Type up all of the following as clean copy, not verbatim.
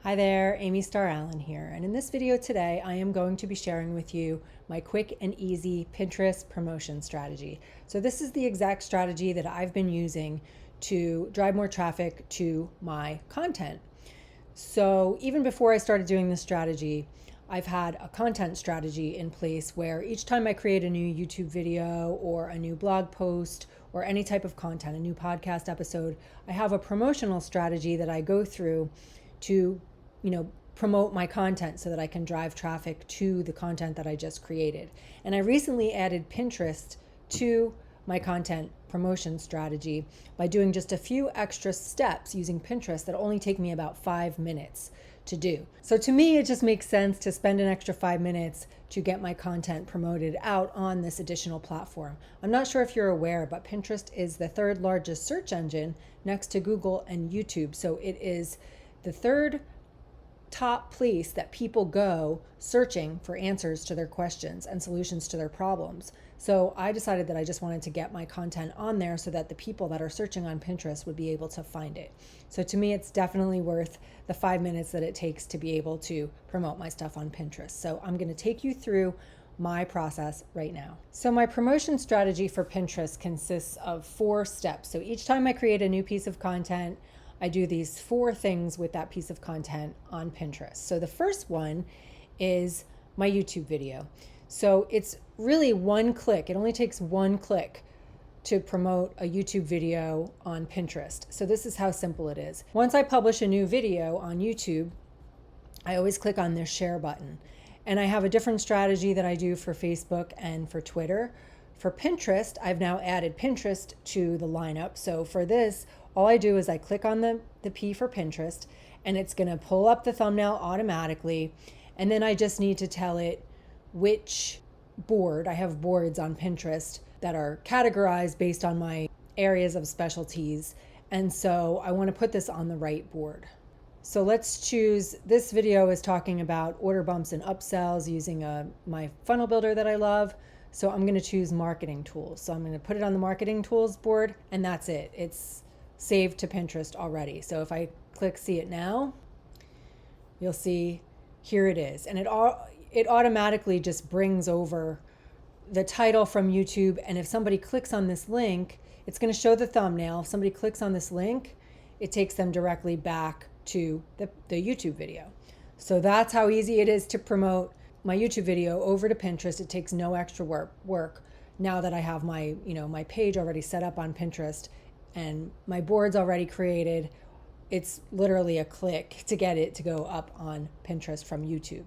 Hi there, Amy Starr Allen here, and in this video today I am going to be sharing with you my quick and easy Pinterest promotion strategy. So this is the exact strategy that I've been using to drive more traffic to my content. So even before I started doing this strategy, I've had a content strategy in place where each time I create a new YouTube video or a new blog post or any type of content, a new podcast episode, I have a promotional strategy that I go through to, promote my content so that I can drive traffic to the content that I just created. And I recently added Pinterest to my content promotion strategy by doing just a few extra steps using Pinterest that only take me about 5 minutes to do. So to me, it just makes sense to spend an extra 5 minutes to get my content promoted out on this additional platform. I'm not sure if you're aware, but Pinterest is the third largest search engine next to Google and YouTube. So it is the third top place that people go searching for answers to their questions and solutions to their problems. So I decided that I just wanted to get my content on there so that the people that are searching on Pinterest would be able to find it. So to me, it's definitely worth the 5 minutes that it takes to be able to promote my stuff on Pinterest. So I'm going to take you through my process right now. So my promotion strategy for Pinterest consists of 4 steps. So each time I create a new piece of content, I do these 4 things with that piece of content on Pinterest. So the first one is my YouTube video. So it's really one click. It only takes one click to promote a YouTube video on Pinterest. So this is how simple it is. Once I publish a new video on YouTube, I always click on this share button. And I have a different strategy that I do for Facebook and for Twitter. For Pinterest, I've now added Pinterest to the lineup. So for this, all I do is I click on the P for Pinterest, and it's going to pull up the thumbnail automatically. And then I just need to tell it which board. I have boards on Pinterest that are categorized based on my areas of specialties. And so I want to put this on the right board. So let's choose, this video is talking about order bumps and upsells using my funnel builder that I love. So I'm going to choose marketing tools. So I'm going to put it on the marketing tools board, and that's it. It's saved to Pinterest already. So if I click see it now, you'll see here it is. And it automatically just brings over the title from YouTube. And if somebody clicks on this link, it's going to show the thumbnail. If somebody clicks on this link, it takes them directly back to the YouTube video. So that's how easy it is to promote my YouTube video over to Pinterest. It takes no extra work now that I have my page already set up on Pinterest and my board's already created. It's literally a click to get it to go up on Pinterest from YouTube.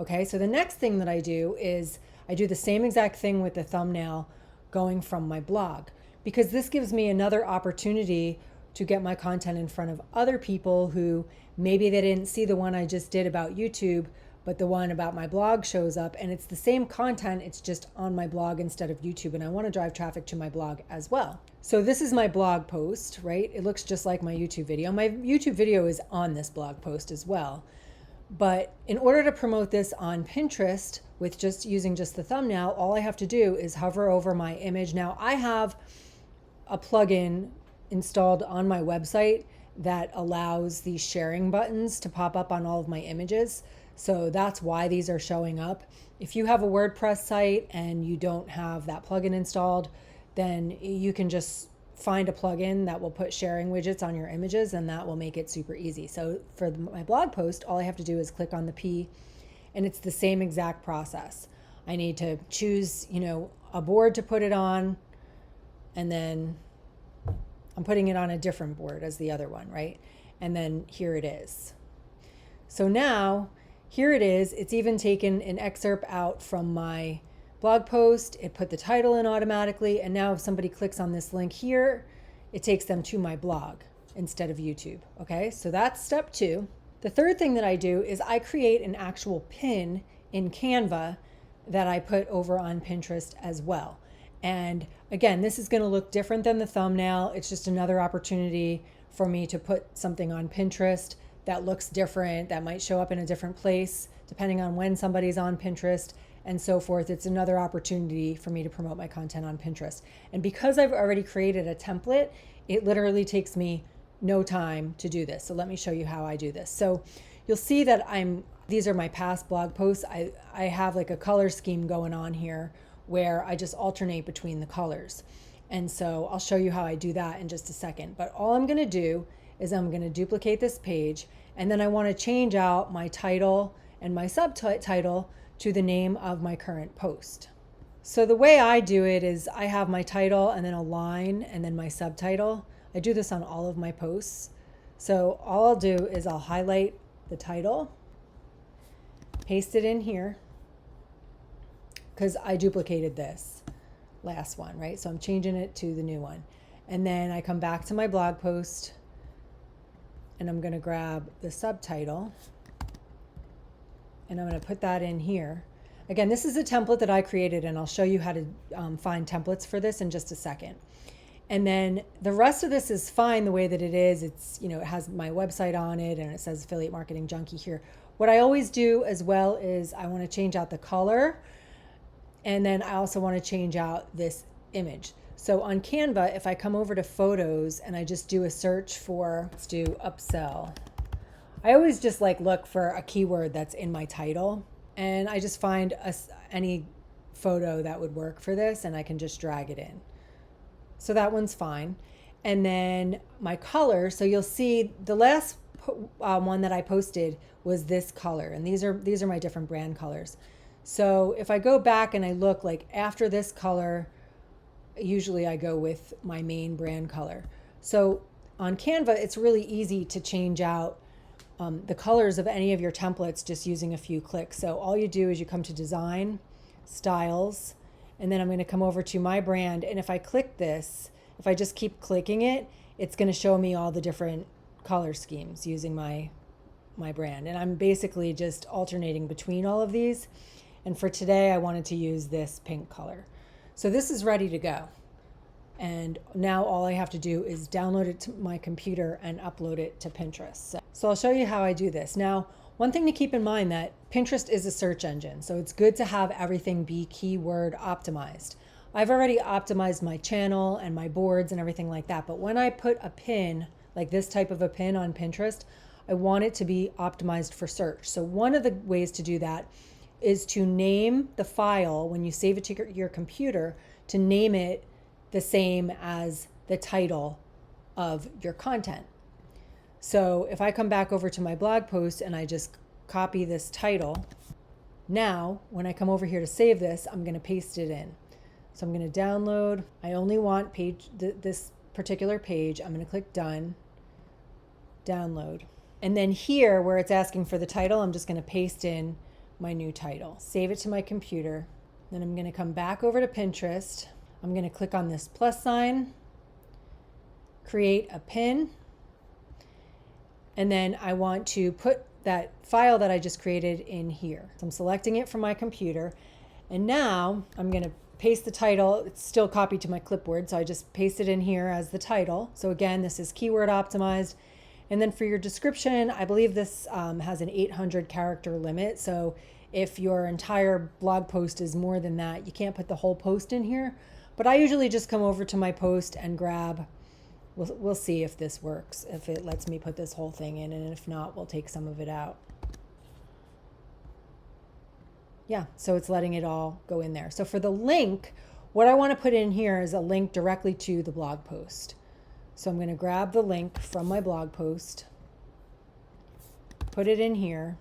Okay, so the next thing that I do is I do the same exact thing with the thumbnail going from my blog, because this gives me another opportunity to get my content in front of other people who maybe they didn't see the one I just did about YouTube, but the one about my blog shows up, and it's the same content, it's just on my blog instead of YouTube, and I want to drive traffic to my blog as well. So this is my blog post, right? It looks just like my YouTube video. My YouTube video is on this blog post as well. But in order to promote this on Pinterest with using the thumbnail, all I have to do is hover over my image. Now I have a plugin installed on my website that allows these sharing buttons to pop up on all of my images. So that's why these are showing up. If you have a WordPress site and you don't have that plugin installed, then you can just find a plugin that will put sharing widgets on your images, and that will make it super easy. So for my blog post, all I have to do is click on the P, and it's the same exact process. I need to choose, a board to put it on, and then I'm putting it on a different board as the other one, right? And then here it is. So now, here it is. It's even taken an excerpt out from my blog post. It put the title in automatically. And now if somebody clicks on this link here, it takes them to my blog instead of YouTube. Okay, so that's step 2. The third thing that I do is I create an actual pin in Canva that I put over on Pinterest as well. And again, this is going to look different than the thumbnail. It's just another opportunity for me to put something on Pinterest that looks different, that might show up in a different place, depending on when somebody's on Pinterest and so forth. It's another opportunity for me to promote my content on Pinterest. And because I've already created a template, it literally takes me no time to do this. So let me show you how I do this. So you'll see that these are my past blog posts. I have like a color scheme going on here where I just alternate between the colors. And so I'll show you how I do that in just a second. But all I'm going to do is I'm going to duplicate this page, and then I want to change out my title and my subtitle to the name of my current post. So the way I do it is I have my title and then a line and then my subtitle. I do this on all of my posts. So all I'll do is I'll highlight the title, paste it in here, because I duplicated this last one, right? So I'm changing it to the new one. And then I come back to my blog post and I'm going to grab the subtitle and I'm going to put that in here. Again, this is a template that I created, and I'll show you how to find templates for this in just a second. And then the rest of this is fine the way that it is. It's, you know, it has my website on it and it says Affiliate Marketing Junkie here. What I always do as well is I want to change out the color, and then I also want to change out this image. So on Canva, if I come over to photos and I just do a search for, let's do upsell. I always just like look for a keyword that's in my title, and I just find any photo that would work for this, and I can just drag it in. So that one's fine. And then my color, so you'll see the last one that I posted was this color, and these are my different brand colors. So if I go back and I look, like after this color, usually I go with my main brand color. So on Canva, it's really easy to change out the colors of any of your templates just using a few clicks. So all you do is you come to Design, Styles, and then I'm going to come over to my brand. And if I click this, if I just keep clicking it, it's going to show me all the different color schemes using my brand. And I'm basically just alternating between all of these. And for today, I wanted to use this pink color. So this is ready to go. And now all I have to do is download it to my computer and upload it to Pinterest. So I'll show you how I do this. Now, one thing to keep in mind that Pinterest is a search engine, so it's good to have everything be keyword optimized. I've already optimized my channel and my boards and everything like that, but when I put a pin, like this type of a pin on Pinterest, I want it to be optimized for search. So one of the ways to do that is to name the file when you save it to your computer, to name it the same as the title of your content. So if I come back over to my blog post and I just copy this title, now when I come over here to save this, I'm going to paste it in. So I'm going to download. I only want this particular page. I'm going to click done, download. And then here where it's asking for the title, I'm just going to paste in my new title, save it to my computer. Then I'm going to come back over to Pinterest. I'm going to click on this plus sign, create a pin, and then I want to put that file that I just created in here. So I'm selecting it from my computer, and now I'm going to paste the title. It's still copied to my clipboard, so I just paste it in here as the title. So again, this is keyword optimized. And then for your description, I believe this has an 800 character limit. So if your entire blog post is more than that, you can't put the whole post in here. But I usually just come over to my post and grab, we'll see if this works, if it lets me put this whole thing in, and if not, we'll take some of it out. Yeah, so it's letting it all go in there. So for the link, what I want to put in here is a link directly to the blog post. So I'm going to grab the link from my blog post, put it in here,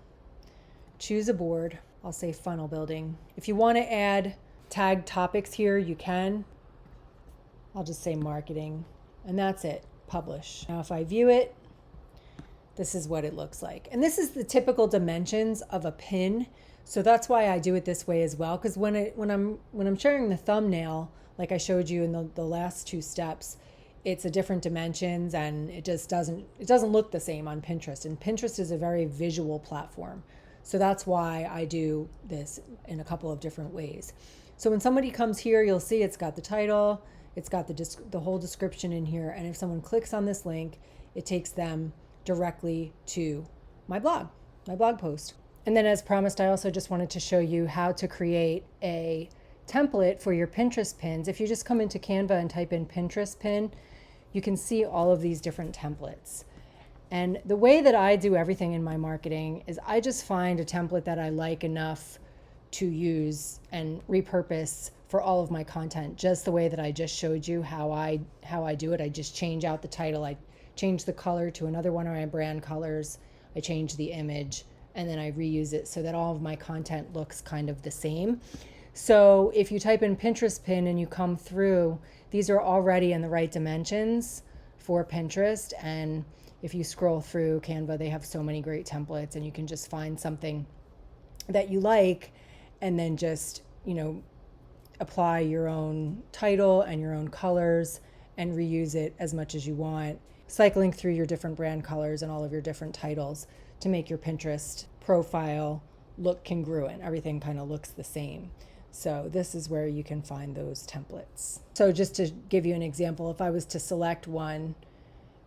choose a board. I'll say funnel building. If you want to add tag topics here, you can. I'll just say marketing, and that's it. Publish. Now if I view it, this is what it looks like. And this is the typical dimensions of a pin. So that's why I do it this way as well. Because when I'm sharing the thumbnail, like I showed you in the last two steps, it's a different dimensions, and it just doesn't look the same on Pinterest. And Pinterest is a very visual platform. So that's why I do this in a couple of different ways. So when somebody comes here, you'll see it's got the title, it's got the whole description in here. And if someone clicks on this link, it takes them directly to my blog post. And then as promised, I also just wanted to show you how to create a template for your Pinterest pins. If you just come into Canva and type in Pinterest pin, you can see all of these different templates. And the way that I do everything in my marketing is I just find a template that I like enough to use and repurpose for all of my content, just the way that I just showed you how I do it. I just change out the title, I change the color to another one of my brand colors, I change the image, and then I reuse it so that all of my content looks kind of the same. So if you type in Pinterest pin and you come through, these are already in the right dimensions for Pinterest. And if you scroll through Canva, they have so many great templates, and you can just find something that you like and then just, apply your own title and your own colors and reuse it as much as you want, cycling through your different brand colors and all of your different titles to make your Pinterest profile look congruent. Everything kind of looks the same. So this is where you can find those templates. So just to give you an example, if I was to select one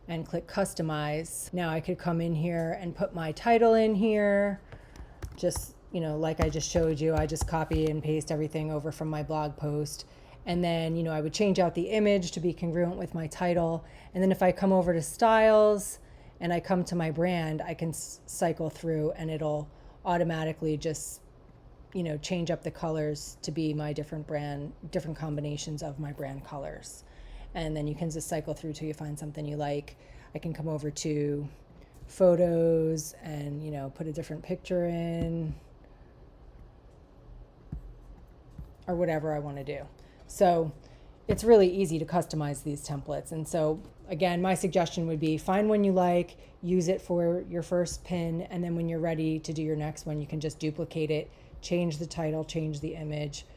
and click customize, now I could come in here and put my title in here, just like I just showed you. I just copy and paste everything over from my blog post. And then, I would change out the image to be congruent with my title. And then if I come over to styles and I come to my brand, I can cycle through and it'll automatically just, change up the colors to be my different combinations of my brand colors. And then you can just cycle through till you find something you like. I can come over to photos and, put a different picture in, or whatever I want to do. So it's really easy to customize these templates. And so again, my suggestion would be find one you like, use it for your first pin, and then when you're ready to do your next one, you can just duplicate it, change the title, change the image,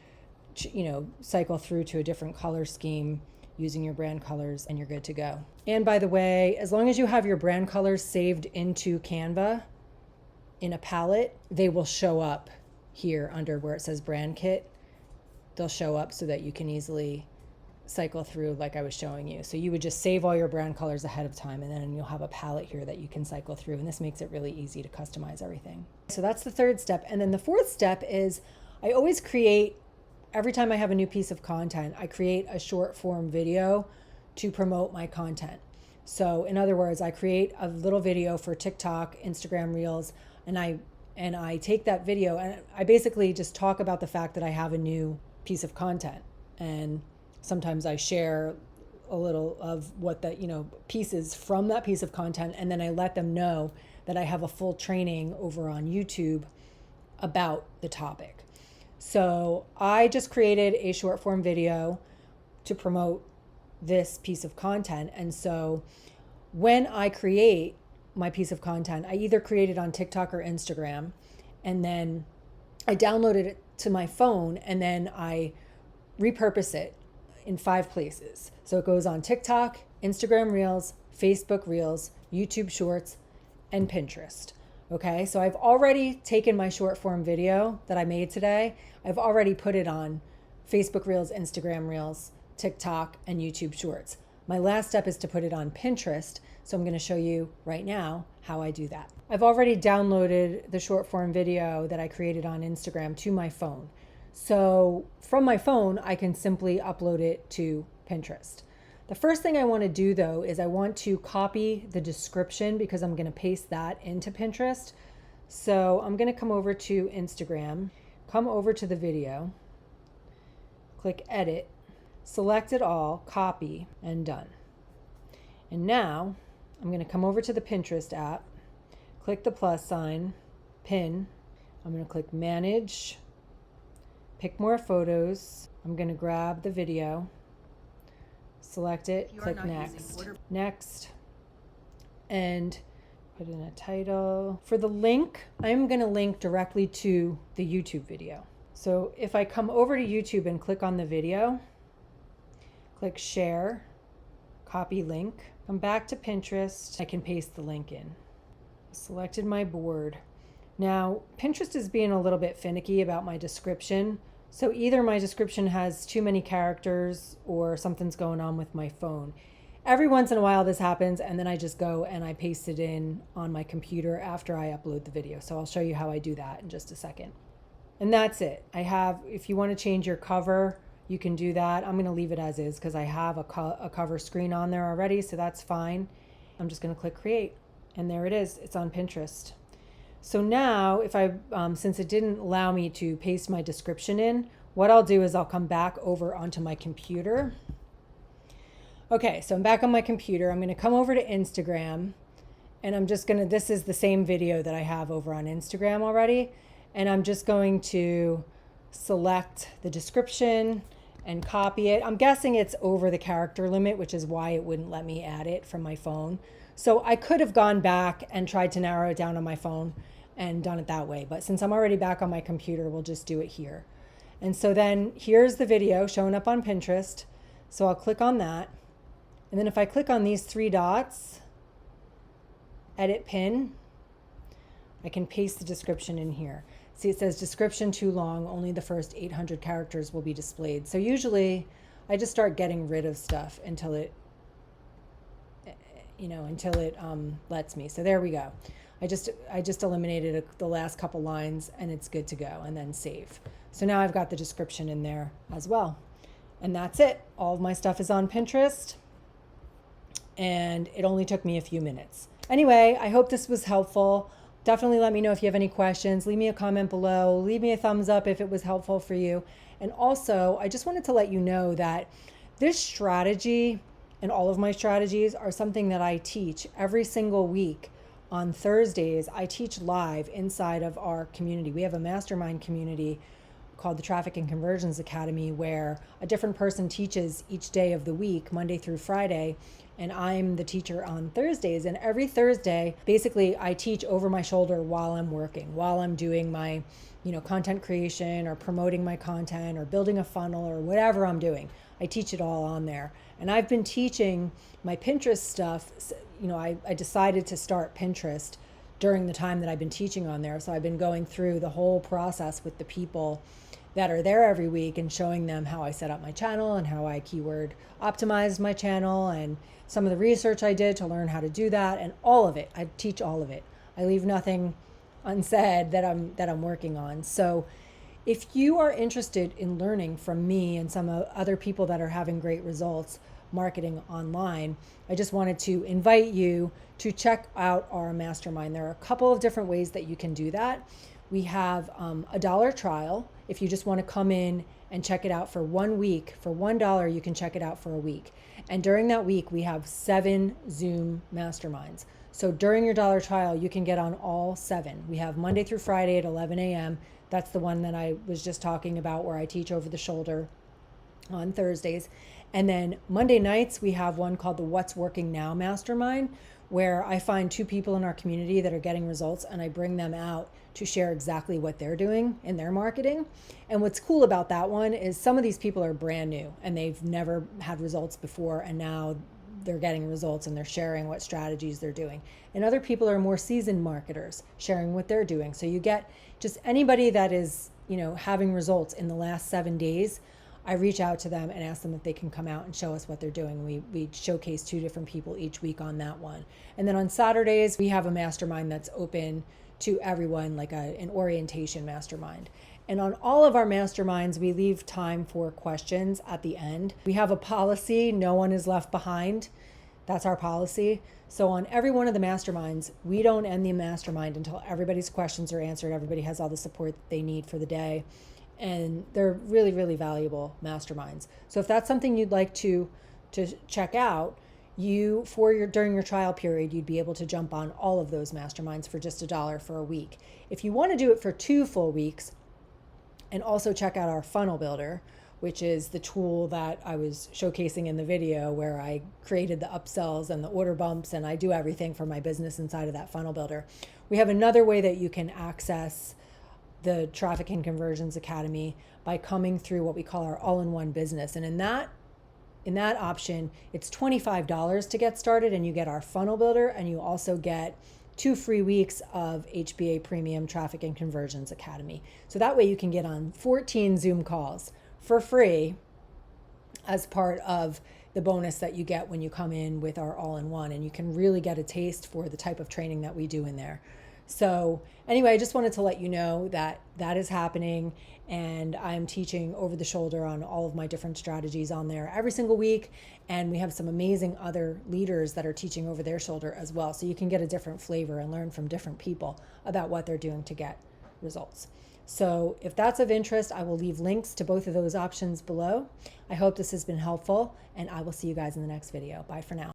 cycle through to a different color scheme using your brand colors, and you're good to go. And by the way, as long as you have your brand colors saved into Canva in a palette, they will show up here under where it says brand kit. They'll show up so that you can easily cycle through like I was showing you. So you would just save all your brand colors ahead of time, and then you'll have a palette here that you can cycle through. And this makes it really easy to customize everything. So that's the third step. And then the fourth step is I always create, every time I have a new piece of content, I create a short form video to promote my content. So in other words, I create a little video for TikTok, Instagram Reels, and I take that video and I basically just talk about the fact that I have a new piece of content. And sometimes I share a little of what the, pieces from that piece of content. And then I let them know that I have a full training over on YouTube about the topic. So I just created a short form video to promote this piece of content. And so when I create my piece of content, I either create it on TikTok or Instagram, and then I downloaded it to my phone, and then I repurpose it in 5 places. So it goes on TikTok, Instagram Reels, Facebook Reels, YouTube Shorts, and Pinterest. Okay, so I've already taken my short form video that I made today. I've already put it on Facebook Reels, Instagram Reels, TikTok, and YouTube Shorts. My last step is to put it on Pinterest. So I'm going to show you right now how I do that. I've already downloaded the short form video that I created on Instagram to my phone. So from my phone, I can simply upload it to Pinterest. The first thing I want to do though is I want to copy the description because I'm going to paste that into Pinterest. So I'm going to come over to Instagram, come over to the video, click edit, select it all, copy, and done. And now I'm going to come over to the Pinterest app, click the plus sign, pin. I'm going to click manage, pick more photos. I'm going to grab the video, select it, click next, and put in a title. For the link, I'm going to link directly to the YouTube video. So if I come over to YouTube and click on the video, click share, copy link, come back to Pinterest, I can paste the link in. Selected my board. Now, Pinterest is being a little bit finicky about my description. So either my description has too many characters or something's going on with my phone. Every once in a while this happens, and then I just go and I paste it in on my computer after I upload the video. So I'll show you how I do that in just a second. And that's it. If you want to change your cover, you can do that. I'm going to leave it as is because I have a cover screen on there already, so that's fine. I'm just going to click create. And there it is. It's on Pinterest. So now if I, since it didn't allow me to paste my description in, what I'll do is I'll come back over onto my computer. Okay, so I'm back on my computer. I'm going to come over to Instagram, and I'm just going to, this is the same video that I have over on Instagram already. And I'm just going to select the description and copy it. I'm guessing it's over the character limit, which is why it wouldn't let me add it from my phone. So I could have gone back and tried to narrow it down on my phone and done it that way. But since I'm already back on my computer, we'll just do it here. And so then here's the video showing up on Pinterest. So I'll click on that. And then if I click on these three dots, edit pin, I can paste the description in here. See, it says description too long, only the first 800 characters will be displayed. So usually I just start getting rid of stuff until it, lets me. So there we go. I just eliminated the last couple lines, and it's good to go, and then save. So now I've got the description in there as well. And that's it. All of my stuff is on Pinterest, and it only took me a few minutes. Anyway, I hope this was helpful. Definitely let me know if you have any questions. Leave me a comment below. Leave me a thumbs up if it was helpful for you. And also, I just wanted to let you know that this strategy and all of my strategies are something that I teach every single week. On Thursdays, I teach live inside of our community. We have a mastermind community called the Traffic and Conversions Academy, where a different person teaches each day of the week, Monday through Friday, and I'm the teacher on Thursdays. And every Thursday, basically, I teach over my shoulder while I'm working, while I'm doing my, content creation or promoting my content or building a funnel or whatever I'm doing. I teach it all on there. And I've been teaching my Pinterest stuff. I decided to start Pinterest during the time that I've been teaching on there. So I've been going through the whole process with the people that are there every week and showing them how I set up my channel and how I keyword optimized my channel and some of the research I did to learn how to do that, and all of it. I teach all of it. I leave nothing unsaid that I'm working on. So if you are interested in learning from me and some other people that are having great results marketing online, I just wanted to invite you to check out our mastermind. There are a couple of different ways that you can do that. We have a $1 trial. If you just want to come in and check it out for 1 week, for $1, you can check it out for a week. And during that week, we have 7 Zoom masterminds. So during your $1 trial, you can get on all 7. We have Monday through Friday at 11 a.m. That's the one that I was just talking about, where I teach over the shoulder on Thursdays. And then Monday nights, we have one called the What's Working Now Mastermind, where I find 2 people in our community that are getting results, and I bring them out to share exactly what they're doing in their marketing. And what's cool about that one is some of these people are brand new and they've never had results before, and now they're getting results and they're sharing what strategies they're doing. And other people are more seasoned marketers sharing what they're doing. So you get just anybody that is, having results in the last 7 days. I reach out to them and ask them if they can come out and show us what they're doing. We showcase 2 different people each week on that one. And then on Saturdays, we have a mastermind that's open to everyone, like an orientation mastermind. And on all of our masterminds, we leave time for questions at the end. We have a policy, no one is left behind. That's our policy. So on every one of the masterminds, we don't end the mastermind until everybody's questions are answered. Everybody has all the support that they need for the day. And they're really, really valuable masterminds. So if that's something you'd like to check out, during your trial period, you'd be able to jump on all of those masterminds for just $1 for a week. If you want to do it for 2 full weeks, and also check out our funnel builder, which is the tool that I was showcasing in the video, where I created the upsells and the order bumps, and I do everything for my business inside of that funnel builder. We have another way that you can access the Traffic and Conversions Academy by coming through what we call our all-in-one business. And in that option, it's $25 to get started, and you get our funnel builder, and you also get 2 free weeks of HBA Premium Traffic and Conversions Academy. So that way you can get on 14 Zoom calls for free as part of the bonus that you get when you come in with our all-in-one, and you can really get a taste for the type of training that we do in there. So anyway, I just wanted to let you know that that is happening, and I'm teaching over the shoulder on all of my different strategies on there every single week. And we have some amazing other leaders that are teaching over their shoulder as well. So you can get a different flavor and learn from different people about what they're doing to get results. So if that's of interest, I will leave links to both of those options below. I hope this has been helpful, and I will see you guys in the next video. Bye for now.